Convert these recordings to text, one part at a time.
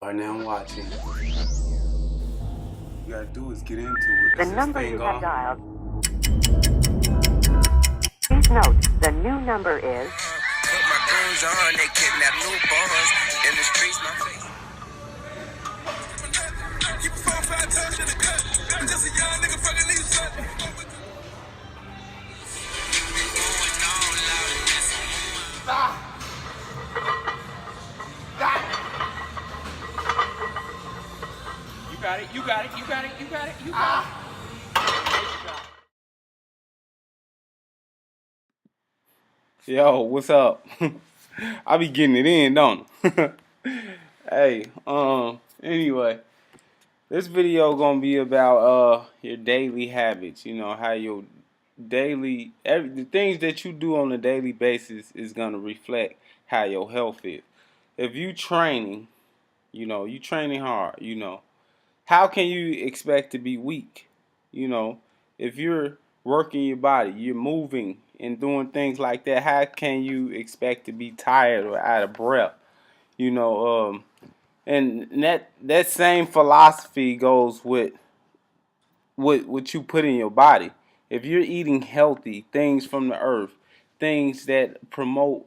Are now watching. You gotta do is get into it. The Is this number thing you have on? dialed. Please note, the new number is. Put my goons on, they kidnap newborns. In the streets, my face. Keep a 4-5 times in the cut. I'm just a young nigga fucking these something. You got it, you got it, you got it, you got it, you got it. Yo, what's up? I be getting it in, don't I? Hey, anyway, this video gonna be about your daily habits. You know how your the things that you do on a daily basis is gonna reflect how your health is. If you training, you training hard. How can you expect to be weak? You know, if you're working your body, you're moving and doing things like that, how can you expect to be tired or out of breath? You know, and that same philosophy goes with what you put in your body. If you're eating healthy things from the earth, things that promote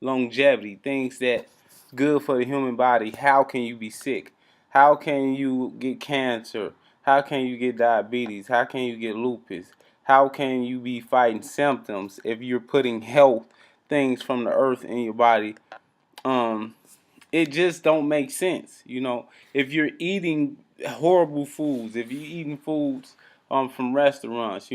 longevity, things that good for the human body, how can you be sick? How can you get cancer? How can you get diabetes? How can you get lupus? How can you be fighting symptoms if you're putting health things from the earth in your body? Um, it just don't make sense. If you're eating horrible foods, if you're eating foods from restaurants,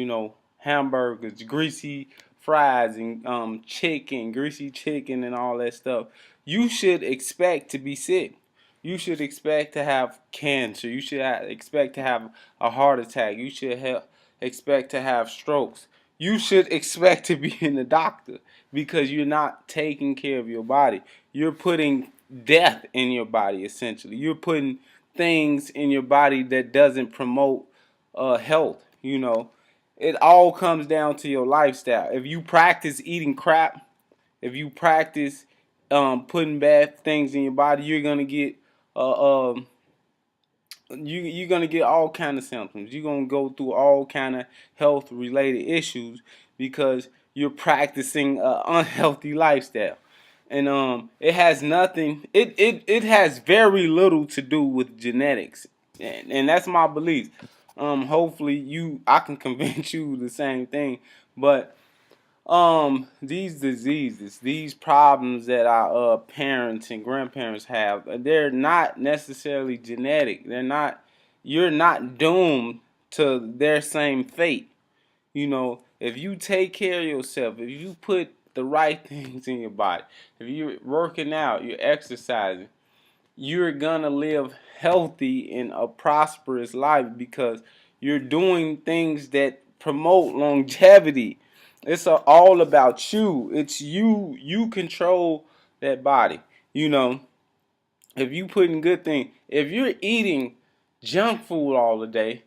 hamburgers, greasy fries, and chicken, greasy chicken, and all that stuff, you should expect to be sick. You should expect to have cancer. You should expect to have a heart attack. You should expect to have strokes. You should expect to be in the doctor because you're not taking care of your body. You're putting death in your body, essentially. You're putting things in your body that doesn't promote health. It all comes down to your lifestyle. If you practice eating crap, if you practice putting bad things in your body, you're gonna get you're gonna get all kind of symptoms. You're gonna go through all kind of health related issues because you're practicing an unhealthy lifestyle. And it has nothing. It has very little to do with genetics, and that's my belief. Hopefully I can convince you the same thing. But these diseases, these problems that our parents and grandparents have, they're not necessarily genetic. You're not doomed to their same fate. If you take care of yourself, if you put the right things in your body, if you're working out, you're exercising, you're gonna live healthy and a prosperous life because you're doing things that promote longevity. It's all about you. It's you. You control that body. You know, if you putting good things, if you're eating junk food all the day,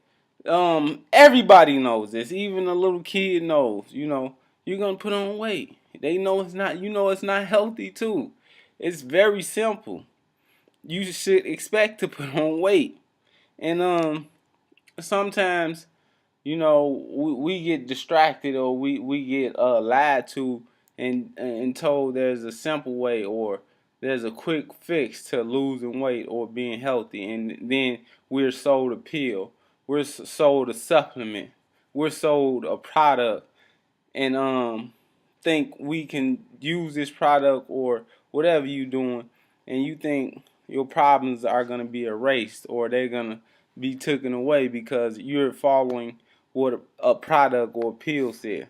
everybody knows this. Even a little kid knows. You're gonna put on weight. They know it's not. It's not healthy too. It's very simple. You should expect to put on weight, and sometimes we get distracted or we get lied to and told there's a simple way or there's a quick fix to losing weight or being healthy, and then we're sold a pill, we're sold a supplement, we're sold a product, and think we can use this product or whatever you're doing, and you think your problems are going to be erased or they're going to be taken away because you're following what a product or a pill said.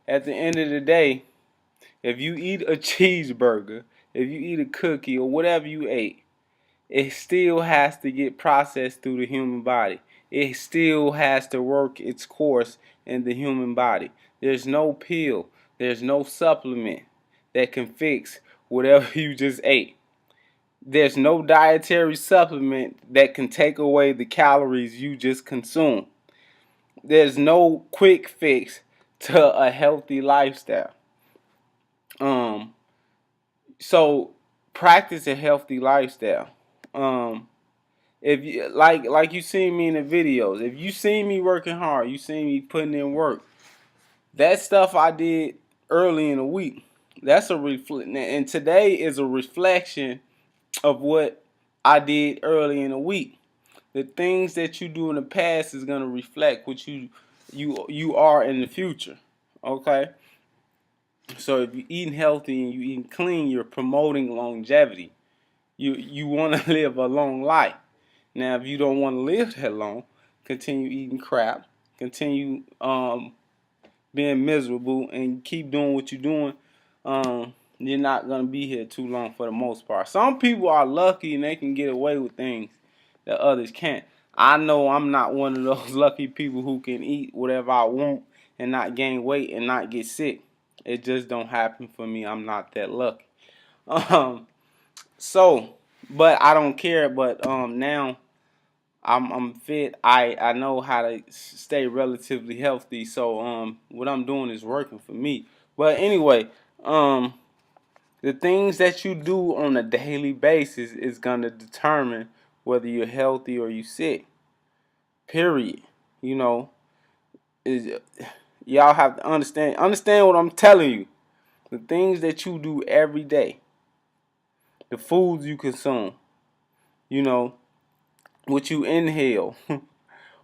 At the end of the day, if you eat a cheeseburger, if you eat a cookie or whatever you ate, it still has to get processed through the human body. It still has to work its course in the human body. There's no pill, there's no supplement that can fix whatever you just ate. There's no dietary supplement that can take away the calories you just consumed. There's no quick fix to a healthy lifestyle. Um, so practice a healthy lifestyle. If you like you seen me in the videos, if you seen me working hard, you seen me putting in work. That stuff I did early in the week. That's a and today is a reflection of what I did early in the week. The things that you do in the past is gonna reflect what you are in the future. Okay? So if you're eating healthy and you eating clean, you're promoting longevity. You want to live a long life. Now, if you don't want to live that long, continue eating crap, continue being miserable, and keep doing what you're doing. You're not gonna be here too long for the most part. Some people are lucky and they can get away with things that others can't. I know I'm not one of those lucky people who can eat whatever I want and not gain weight and not get sick. It just don't happen for me. I'm not that lucky. So, but I don't care. But now I'm fit. I know how to stay relatively healthy. So what I'm doing is working for me. But anyway, the things that you do on a daily basis is gonna determine whether you're healthy or you sick. Period. You know, is y'all have to understand what I'm telling you. The things that you do every day, the foods you consume, you know, what you inhale,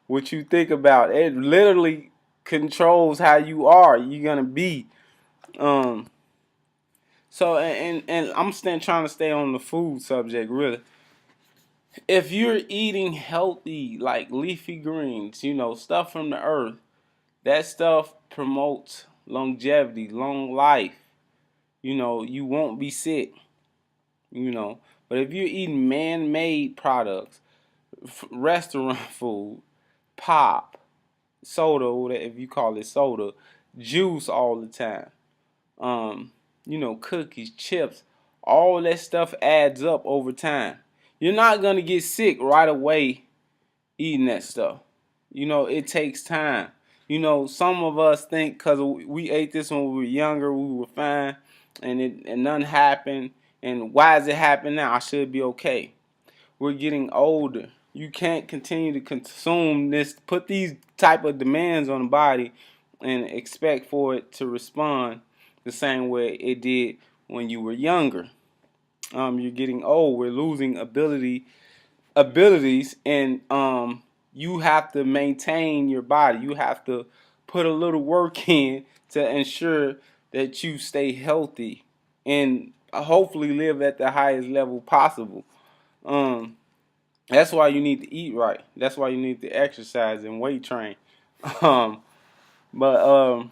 what you think about, it literally controls how you are. You're gonna be. So and I'm trying to stay on the food subject really. If you're eating healthy, like leafy greens, you know, stuff from the earth, that stuff promotes longevity, long life. You know, you won't be sick. You know, but if you're eating man-made products, restaurant food, pop, soda, if you call it soda, juice all the time, you know, cookies, chips, all that stuff adds up over time. You're not gonna get sick right away eating that stuff. You know, it takes time. You know, some of us think because we ate this when we were younger, we were fine, and nothing happened. And why does it happen now? I should be okay. We're getting older. You can't continue to consume this, put these type of demands on the body and expect for it to respond the same way it did when you were younger. You're getting old. We're losing abilities, and you have to maintain your body. You have to put a little work in to ensure that you stay healthy and hopefully live at the highest level possible. That's why you need to eat right. That's why you need to exercise and weight train. Um, but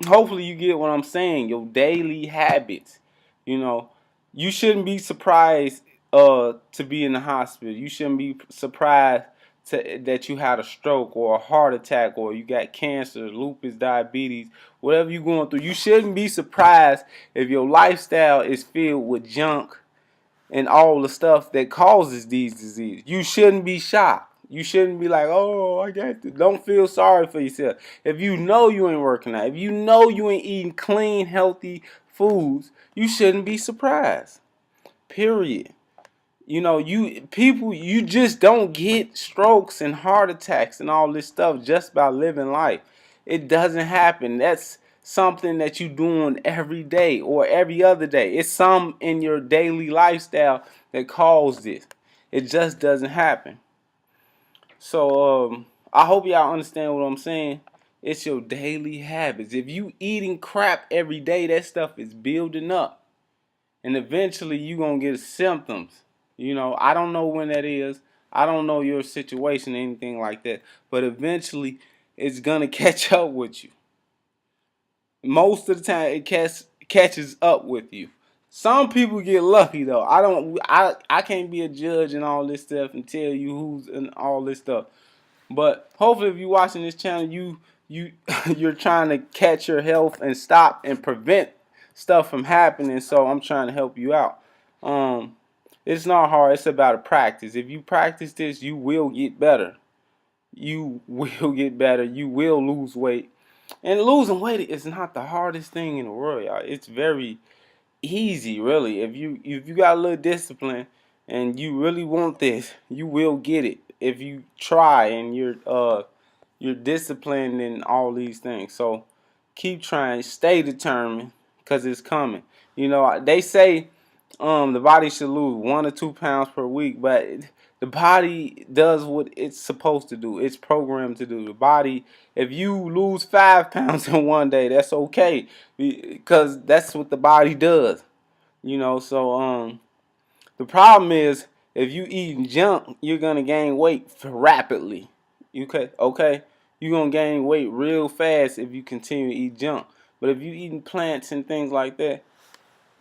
hopefully you get what I'm saying. Your daily habits. You know, you shouldn't be surprised to be in the hospital. You shouldn't be surprised that you had a stroke or a heart attack or you got cancer, lupus, diabetes, whatever you're going through. You shouldn't be surprised if your lifestyle is filled with junk and all the stuff that causes these diseases. You shouldn't be shocked. You shouldn't be like, oh, I got this. Don't feel sorry for yourself. If you know you ain't working out, if you know you ain't eating clean, healthy foods, you shouldn't be surprised. Period. You know, you just don't get strokes and heart attacks and all this stuff just by living life. It doesn't happen. That's something that you're doing every day or every other day. It's some in your daily lifestyle that causes this. It just doesn't happen. So I hope y'all understand what I'm saying. It's your daily habits. If you eating crap every day, that stuff is building up. And eventually you're going to get symptoms. You know, I don't know when that is. I don't know your situation or anything like that. But eventually it's going to catch up with you. Most of the time it catches up with you. Some people get lucky though. I can't be a judge and all this stuff and tell you who's in all this stuff. But hopefully if you're watching this channel, you're trying to catch your health and stop and prevent stuff from happening. So I'm trying to help you out. It's not hard. It's about a practice. If you practice this, you will get better. You will get better. You will lose weight. And losing weight is not the hardest thing in the world, y'all. It's very easy, really. If you got a little discipline and you really want this, you will get it if you try and you're disciplined in all these things. So keep trying, stay determined, cause it's coming. You know, they say the body should lose 1 or 2 pounds per week, but the body does what it's supposed to do. It's programmed to do. The body, if you lose 5 pounds in one day, that's okay, because that's what the body does. You know, so the problem is if you eating junk, you're gonna gain weight rapidly. Okay, you're gonna gain weight real fast if you continue to eat junk. But if you eating plants and things like that,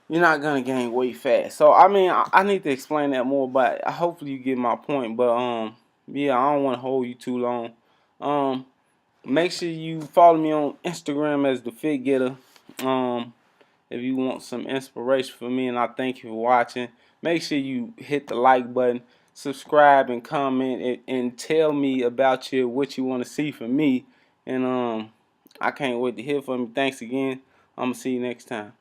you're not gonna gain weight fast. So I mean, I need to explain that more, but hopefully you get my point. But yeah, I don't want to hold you too long. Make sure you follow me on Instagram as the Fit Getter. If you want some inspiration from me, and I thank you for watching. Make sure you hit the like button, subscribe, and comment, and tell me about what you want to see from me. And I can't wait to hear from you. Thanks again. I'm gonna see you next time.